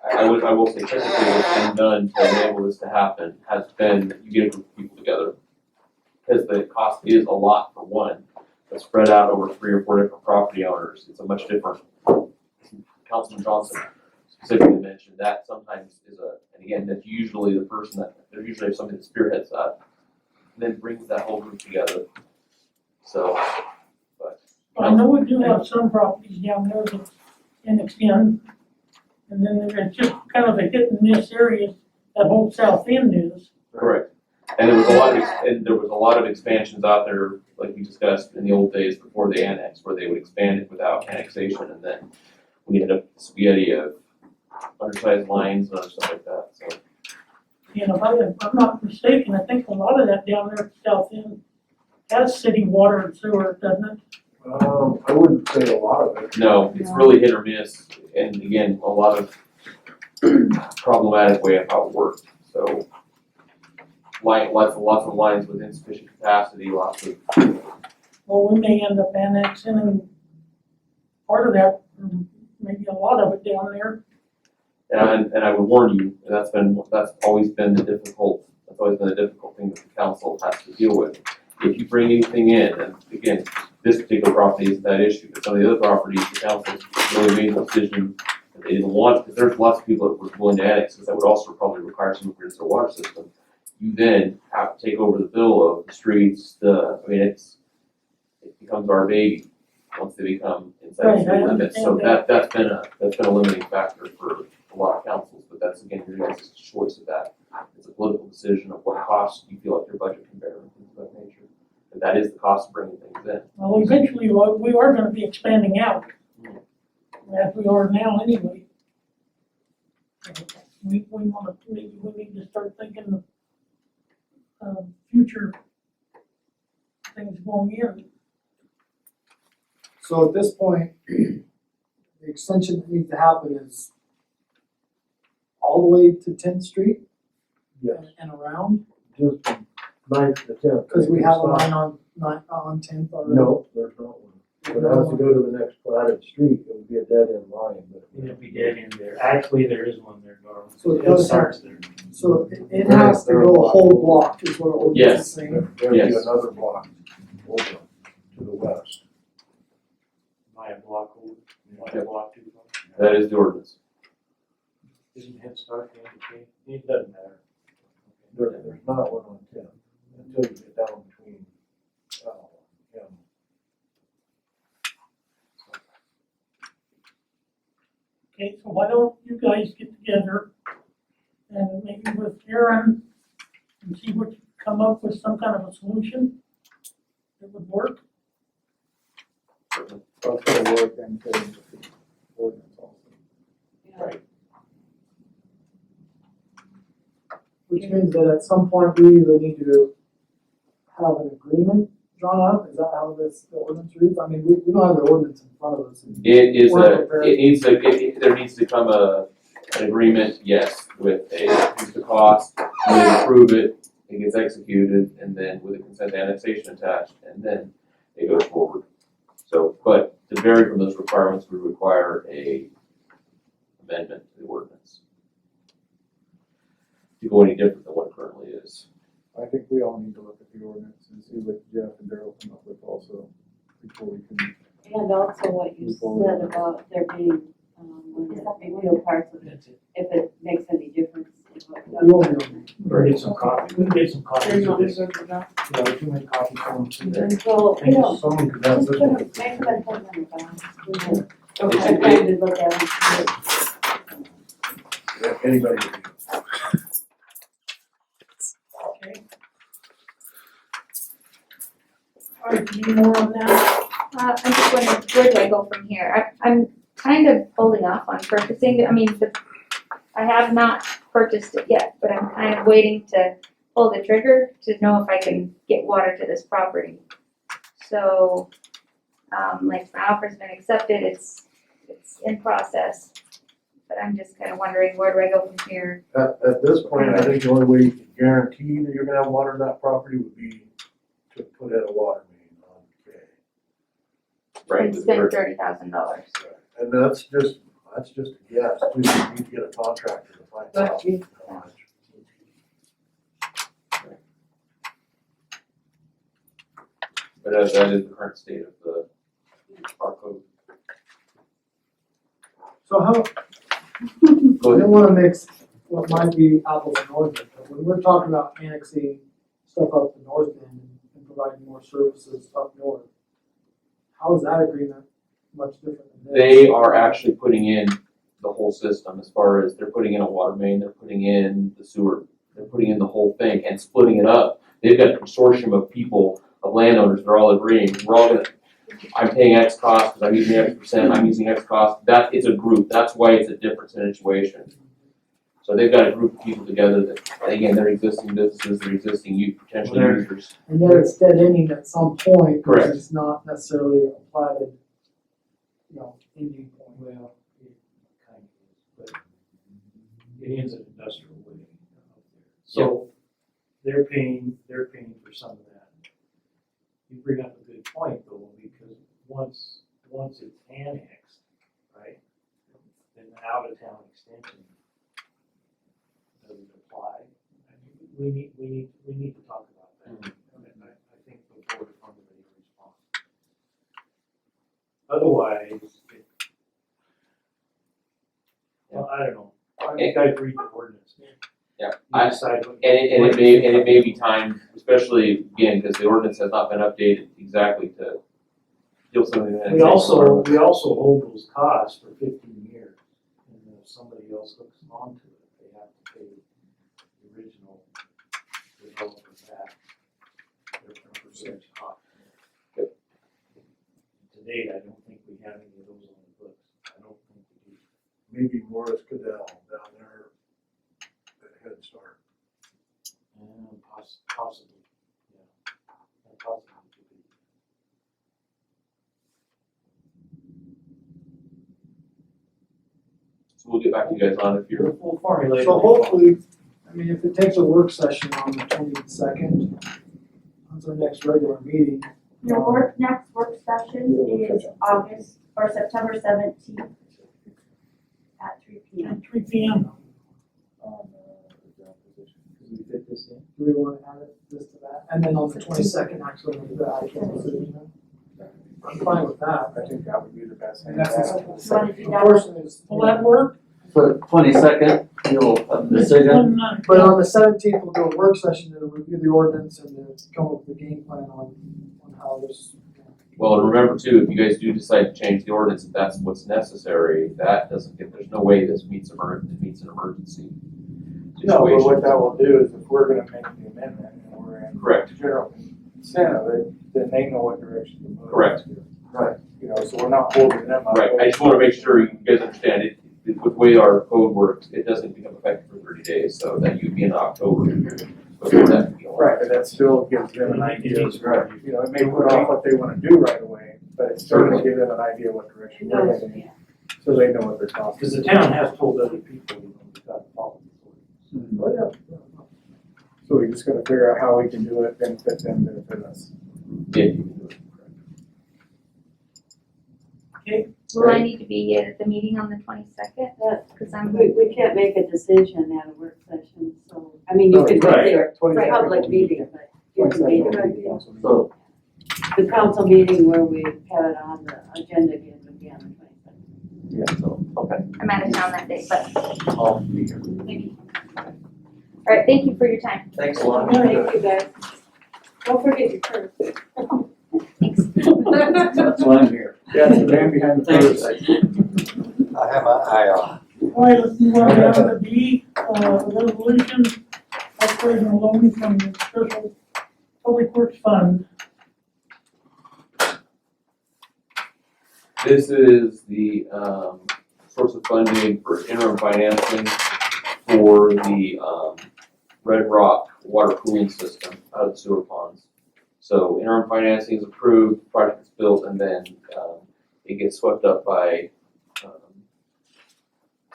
[SPEAKER 2] I will say typically what's been done to enable this to happen has been, you get a group of people together. Because the cost is a lot for one, but spread out over 3 or 4 different property owners, it's a much different. Councilman Johnson specifically mentioned that sometimes is and again, that's usually the person that, there's usually somebody that spearheads that, and then brings that whole group together. So, but.
[SPEAKER 1] I know we do have some properties down there that's inextend, and then there's just kind of a hit and miss area that whole south end is.
[SPEAKER 2] Correct. And there was a lot of expansions out there, like we discussed in the old days before the annex, where they would expand it without annexation, and then we ended up spaghetti of undersized lines and other stuff like that, so.
[SPEAKER 1] You know, if I'm not mistaken, I think a lot of that down there at the south end has city water and sewer, doesn't it?
[SPEAKER 7] I wouldn't say a lot of it.
[SPEAKER 2] No, it's really hit or miss, and again, a lot of problematic way of how it worked, so. Lots of lines with insufficient capacity, lots of.
[SPEAKER 1] Well, we may end up annexing part of that, or maybe a lot of it down there.
[SPEAKER 2] And I would warn you, that's always been the difficult thing that the council has to deal with. If you bring anything in, and again, this particular property isn't that issue, but some of the other properties, the council really made the decision that they didn't want, because there's lots of people that were willing to annex, because that would also probably require some improvements to the water system. You then have to take over the bill of the streets, it becomes our baby once they become inside the city limits. So that's been a limiting factor for a lot of councils, but that's again your guys' choice of that. It's a political decision of what costs you feel like your budget can bear and things of that nature. But that is the cost of bringing things in.
[SPEAKER 1] Well, eventually, we are gonna be expanding out, as we are now anyway. We need to start thinking of, future things going in.
[SPEAKER 3] So at this point, the extension that needs to happen is all the way to 10th Street
[SPEAKER 7] Yes,
[SPEAKER 3] and around?
[SPEAKER 7] just 9th to 10th.
[SPEAKER 3] Because we have a line on 10th already.
[SPEAKER 7] No, there's not one. If it has to go to the next platted street, it would be a dead end line, but.
[SPEAKER 8] It'd be dead in there. Actually, there is one there, Darrell.
[SPEAKER 3] So it
[SPEAKER 8] It
[SPEAKER 3] does
[SPEAKER 8] starts there.
[SPEAKER 3] So it has to go a whole block is what ordinance
[SPEAKER 2] Yes.
[SPEAKER 3] is saying.
[SPEAKER 7] There'd be
[SPEAKER 2] Yes.
[SPEAKER 7] another block over to the west.
[SPEAKER 8] My block over, my block too far.
[SPEAKER 2] That is the ordinance.
[SPEAKER 8] Isn't Head Start going to change? It doesn't matter.
[SPEAKER 7] There's not one on 10th until you get down between, and
[SPEAKER 1] Okay, so why don't you guys get together and maybe with Aaron and see what you come up with some kind of a solution? It would work.
[SPEAKER 11] That's gonna work and fit into the ordinance also.
[SPEAKER 3] Which means that at some point we either need to have an agreement drawn up, is that how the ordinance reads? I mean, we don't have the ordinance in front of us.
[SPEAKER 2] It is
[SPEAKER 3] We're prepared.
[SPEAKER 2] there needs to come an agreement, yes, with here's the cost, we approve it, it gets executed, and then with a consent annexation attached, and then it goes forward. So, but to vary from those requirements would require a amendment to the ordinance to go any different than what it currently is.
[SPEAKER 11] I think we all need to look at the ordinance and see what Jeff and Daryl come up with also, before we can.
[SPEAKER 10] And also what you said about there being, when the repeal parts of it, if it makes any difference.
[SPEAKER 3] We won't be able to-
[SPEAKER 8] Or get some coffee, we can get some coffee of this.
[SPEAKER 3] Yeah, we can make copies for them too.
[SPEAKER 10] So, you know,
[SPEAKER 7] Someone could have
[SPEAKER 10] just
[SPEAKER 7] this
[SPEAKER 10] put
[SPEAKER 7] one.
[SPEAKER 10] them, make them put them in the box.
[SPEAKER 2] Okay.
[SPEAKER 10] I tried to look at it.
[SPEAKER 7] Yeah, anybody could do it.
[SPEAKER 1] Okay. All right, any more on that?
[SPEAKER 12] I'm just wondering, where do I go from here? I'm kind of holding off on purchasing, I mean, I have not purchased it yet, but I'm kind of waiting to pull the trigger to know if I can get water to this property. So, like, my offer's been accepted, it's in process, but I'm just kind of wondering, where do I go from here?
[SPEAKER 7] At this point, I think the only way you can guarantee that you're gonna have water in that property would be to put in a water main on K.
[SPEAKER 2] Right,
[SPEAKER 12] And spend $30,000.
[SPEAKER 7] And that's just a guess, we need to get a contractor to find out how much.
[SPEAKER 2] But that is the current state of our code.
[SPEAKER 3] So how,
[SPEAKER 2] Go
[SPEAKER 3] I
[SPEAKER 2] ahead.
[SPEAKER 3] don't wanna mix what might be apples and oranges, but when we're talking about annexing stuff up the north end and providing more services up north, how is that agreement much different than this?
[SPEAKER 2] They are actually putting in the whole system as far as they're putting in a water main, they're putting in the sewer, they're putting in the whole thing and splitting it up. They've got a consortium of people, of landowners, they're all agreeing, we're all gonna, I'm paying X cost because I'm using X percent, I'm using X cost. That is a group, that's why it's a difference in situation. So they've got a group of people together that, again, they're existing businesses, they're existing potential users.
[SPEAKER 3] And yet it's dead ending at some point,
[SPEAKER 2] Correct.
[SPEAKER 3] because it's not necessarily a platted, ending point.
[SPEAKER 8] Well, it kind of is, but it ends an industrial way out there. So they're paying for some of that. You bring up a good point though, because once it's annexed, right, then the out of town extension doesn't apply. I mean, we need to talk about that. And I think before the fund ready to respond. Otherwise, well, I don't know. You guys read the ordinance.
[SPEAKER 2] Yeah,
[SPEAKER 8] You decide what.
[SPEAKER 2] And it may be time, especially again, because the ordinance has not been updated exactly to deal with something that.
[SPEAKER 8] We also hold those costs for 15 years, and if somebody else hooks onto it, they have to pay the original developer back their percentage cost. To date, I don't think we have any of those on the books. I don't think we do.
[SPEAKER 7] Maybe Morris Cadell down there at Head Start.
[SPEAKER 8] Possibly, yeah. Possibly could be.
[SPEAKER 2] So we'll get back to you guys on if you're.
[SPEAKER 8] We'll formulate.
[SPEAKER 3] So hopefully, I mean, if it takes a work session on the 22nd, that's our next regular meeting.
[SPEAKER 4] Your next work session is August, or September 17th at 3 p.m.
[SPEAKER 1] At 3 p.m.
[SPEAKER 11] On the job position. Could we fit this in?
[SPEAKER 3] Do we want to add this to that? And then on the 22nd, actually, make the actual decision. I'm fine with that.
[SPEAKER 11] I think that would be the best.
[SPEAKER 3] And that's the
[SPEAKER 4] wanna
[SPEAKER 3] second.
[SPEAKER 4] do that?
[SPEAKER 3] Unfortunately, it's-
[SPEAKER 1] Will that work?
[SPEAKER 13] For 22nd, you'll have the decision.
[SPEAKER 3] But on the 17th, we'll do a work session to review the ordinance and to come up with a game plan on how this.
[SPEAKER 2] Well, and remember too, if you guys do decide to change the ordinance, if that's what's necessary, that doesn't get, there's no way this meets an emergency
[SPEAKER 11] No, but what
[SPEAKER 2] situation.
[SPEAKER 11] that will do is if we're gonna make the amendment and we're in
[SPEAKER 2] Correct.
[SPEAKER 11] general consent of it, then they know what direction to move.
[SPEAKER 2] Correct.
[SPEAKER 11] Right. You know, so we're not holding them up.
[SPEAKER 2] Right, I just wanna make sure you guys understand it, with the way our code works, it doesn't become effective for 30 days, so that you'd be in October. Before that could be on.
[SPEAKER 11] Right, but that still gives them an idea, you know, it may put off what they wanna do right away, but it's still gonna give them an idea what direction we're heading, so they know what they're talking.
[SPEAKER 8] Because the town has told other people, you know, we've got to follow the ordinance.
[SPEAKER 11] Oh, yeah. So we just gotta figure out how we can do it, benefit them, benefit us.
[SPEAKER 2] Yeah, you can do it.
[SPEAKER 12] Will I need to be at the meeting on the 22nd? Cause I'm,
[SPEAKER 10] We can't make a decision at a work session, so, I mean, you can be
[SPEAKER 8] Right.
[SPEAKER 10] there, it's a
[SPEAKER 11] 22nd
[SPEAKER 10] public
[SPEAKER 11] will be-
[SPEAKER 10] meeting, but you can be
[SPEAKER 11] 22nd will
[SPEAKER 10] there.
[SPEAKER 11] be the council meeting.
[SPEAKER 13] So,
[SPEAKER 10] The council meeting where we have it on the agenda again would be on the 22nd.
[SPEAKER 11] Yeah, so,
[SPEAKER 13] okay,
[SPEAKER 12] I'm out of town that day, but
[SPEAKER 13] I'll be here.
[SPEAKER 12] maybe. Alright, thank you for your time.
[SPEAKER 13] Thanks a lot.
[SPEAKER 10] Thank you, guys. Don't forget your purse.
[SPEAKER 12] Thanks.
[SPEAKER 13] That's why I'm here.
[SPEAKER 11] yeah, it's the man behind the
[SPEAKER 13] Thanks.
[SPEAKER 11] purse.
[SPEAKER 13] I have my eye on.
[SPEAKER 1] Alright, let's move on down to B, resolution authorizing a loan from the special public works fund.
[SPEAKER 2] This is the, source of funding for interim financing for the, Red Rock water cooling system out of the sewer ponds. So interim financing is approved, project is built, and then, it gets swept up by,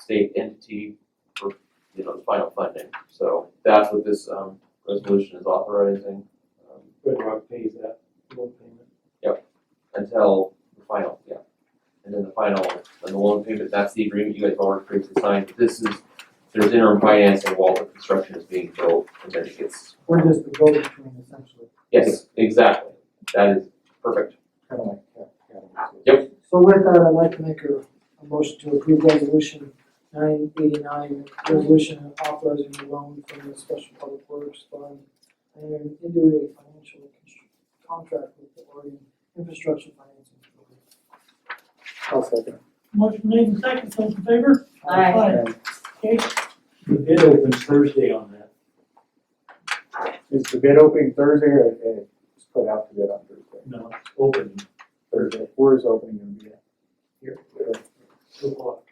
[SPEAKER 2] state entity for, you know, the final funding. So that's what this, resolution is authorizing,
[SPEAKER 8] Red Rock pays that loan payment.
[SPEAKER 2] until the final, yeah. And then the final, and the loan payment, that's the agreement you guys already previously signed. But this is, there's interim financing while the construction is being built, and then it gets,
[SPEAKER 3] We're just the go-between essentially.
[SPEAKER 2] yes, exactly. That is perfect.
[SPEAKER 11] Kinda like, yeah.
[SPEAKER 2] Yep.
[SPEAKER 3] So with that, I'd like to make a motion to approve resolution 989, resolution authorizing the loan from the Special Public Works Fund and into a financial contract with the Oregon Infrastructure Financing Program.
[SPEAKER 11] I'll second it.
[SPEAKER 1] Motion made and second, those in favor?
[SPEAKER 10] Aye.
[SPEAKER 1] Okay,
[SPEAKER 8] The bid opens Thursday on that.
[SPEAKER 11] Is the bid opening Thursday or it's put out to bid on Thursday?
[SPEAKER 8] No, it's open
[SPEAKER 11] Thursday, where's opening gonna be at?
[SPEAKER 8] here,
[SPEAKER 11] Here.
[SPEAKER 8] 2 o'clock.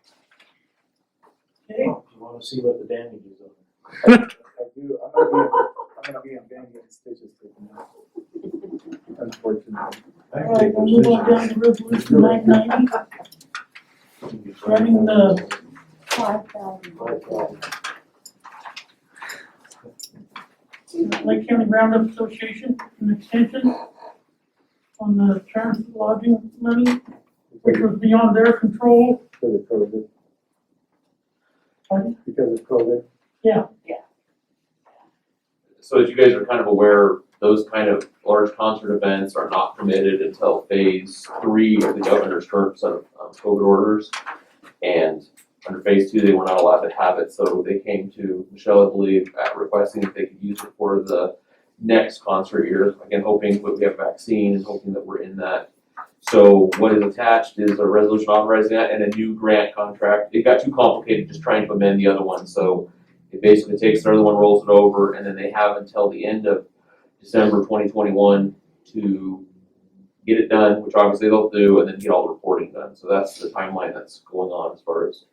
[SPEAKER 1] okay,
[SPEAKER 8] You wanna see what the damage is on
[SPEAKER 11] I do, I'm gonna be in Bend getting stitches taken out. Unfortunately.
[SPEAKER 1] alright, we'll move on down to resolution 990,
[SPEAKER 8] it.
[SPEAKER 1] running the
[SPEAKER 10] 5,000.
[SPEAKER 1] Lake County Roundup Association, an extension on the terms of lodging money, which was beyond their control.
[SPEAKER 11] Because of COVID.
[SPEAKER 1] Pardon?
[SPEAKER 11] Because of COVID.
[SPEAKER 2] So as you guys are kind of aware, those kind of large concert events are not permitted until phase 3 of the governor's current set of COVID orders. And under phase 2, they were not allowed to have it, so they came to Michelle, I believe, requesting if they could use it for the next concert year. Again, hoping that we have a vaccine and hoping that we're in that. So what is attached is a resolution authorizing that and a new grant contract. It got too complicated just trying to amend the other one, so it basically takes the other one, rolls it over, and then they have until the end of December 2021 to get it done, which obviously they'll do, and then get all the reporting done. So that's the timeline that's going on as far as,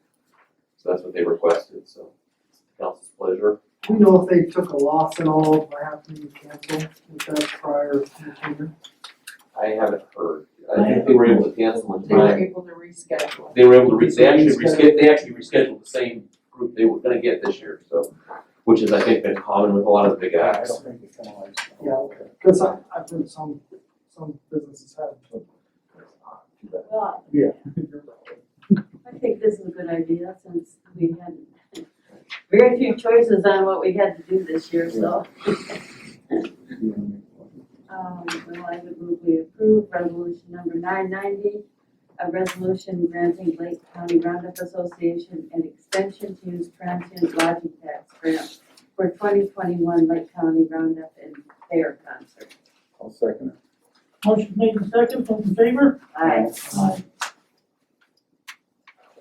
[SPEAKER 2] so that's what they requested, so it's the council's pleasure.
[SPEAKER 3] Do you know if they took a loss at all by having to cancel with that prior entertainment?
[SPEAKER 2] I haven't heard. I think they were able to cancel in
[SPEAKER 5] They were
[SPEAKER 2] time.
[SPEAKER 5] able to reschedule.
[SPEAKER 2] They were able to, they actually rescheduled the same group they were gonna get this year, so, which is, I think, been common with a lot of the big
[SPEAKER 11] I
[SPEAKER 2] acts.
[SPEAKER 11] don't think it's penalized.
[SPEAKER 3] Yeah, okay. Cause I've heard some businesses have.
[SPEAKER 10] Well,
[SPEAKER 11] Yeah.
[SPEAKER 10] I think this is a good idea since we had very few choices on what we had to do this year, so. Well, I would move we approve resolution number 990, a resolution granting Lake County Roundup Association an extension to use transient lodging tax grant for 2021 Lake County Roundup and Fair Concert.
[SPEAKER 11] I'll second it.
[SPEAKER 1] Motion made and second, those in favor?
[SPEAKER 10] Aye.
[SPEAKER 1] Aye.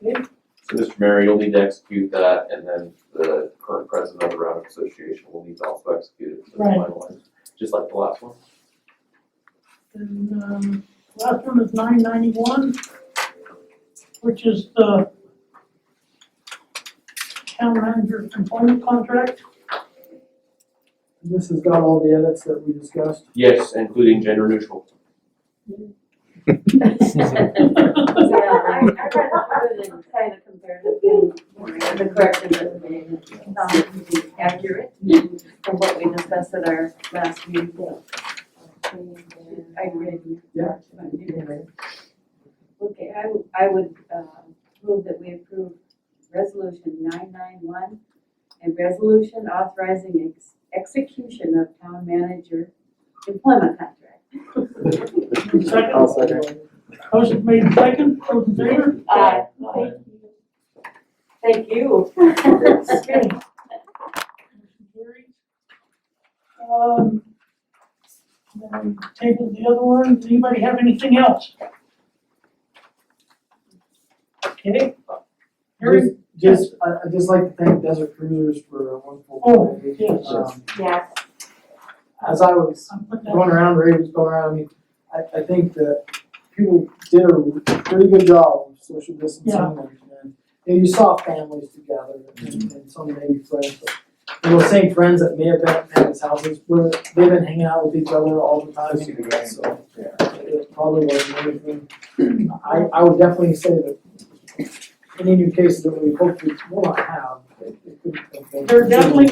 [SPEAKER 1] Okay,
[SPEAKER 2] So, Mr. Mayor, you'll need to execute that, and then the current president of the Roundup Association will need to also execute it, so it's
[SPEAKER 1] Right.
[SPEAKER 2] finalized, just like the last one.
[SPEAKER 1] And, last one is 991, which is the town manager employment contract.
[SPEAKER 3] This has got all the edits that we discussed.
[SPEAKER 2] Yes, including gender neutral.
[SPEAKER 10] Yeah, I read through it and kind of compared it to the corrections that were made. It sounded to be accurate from what we discussed at our last meeting. I agree.
[SPEAKER 3] Yeah.
[SPEAKER 10] Okay, I would move that we approve resolution 991 and resolution authorizing execution of town manager employment contract.
[SPEAKER 1] Second,
[SPEAKER 11] I'll second.
[SPEAKER 1] motion made second, those in favor?
[SPEAKER 10] Aye.
[SPEAKER 1] Aye.
[SPEAKER 10] Thank you.
[SPEAKER 1] Okay. Motion carries. Then table the other one, does anybody have anything else? Okay. Harry?
[SPEAKER 3] I'd just like to thank Desert Cruisers for a wonderful.
[SPEAKER 1] Oh,
[SPEAKER 3] day.
[SPEAKER 1] yes.
[SPEAKER 12] Yes.
[SPEAKER 3] As I was
[SPEAKER 1] I'm putting that-
[SPEAKER 3] going around, Ray was going around, I mean, I think that people did a pretty good job of social distancing and you saw families together and some maybe friends, but those same friends that may have been at his houses, where they've been hanging out with each other all the time anyway, so it probably wasn't anything. I would definitely say that any new cases that we hopefully will not have, it could have been.
[SPEAKER 1] There definitely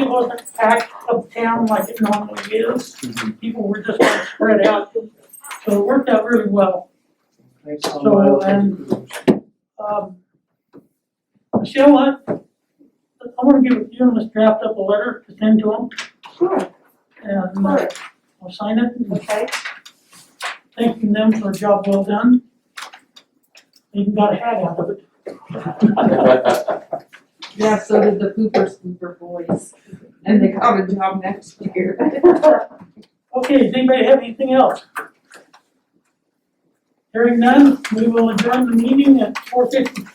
[SPEAKER 1] wasn't packed uptown like it normally is. People were just like spread out, so it worked out really well.
[SPEAKER 3] Thanks so
[SPEAKER 1] So,
[SPEAKER 3] much.
[SPEAKER 1] and, Michelle, I wanna give it to you and let's draft up a letter to send to them.
[SPEAKER 4] Sure,
[SPEAKER 1] And I'll sign it, and
[SPEAKER 4] okay.
[SPEAKER 1] thanking them for a job well done. Even got a hat out of it.
[SPEAKER 5] Yeah, so did the pooper scooper boys, and they got a job next year.
[SPEAKER 1] Okay, does anybody have anything else? Hearing none, we will adjourn the meeting at 4:50.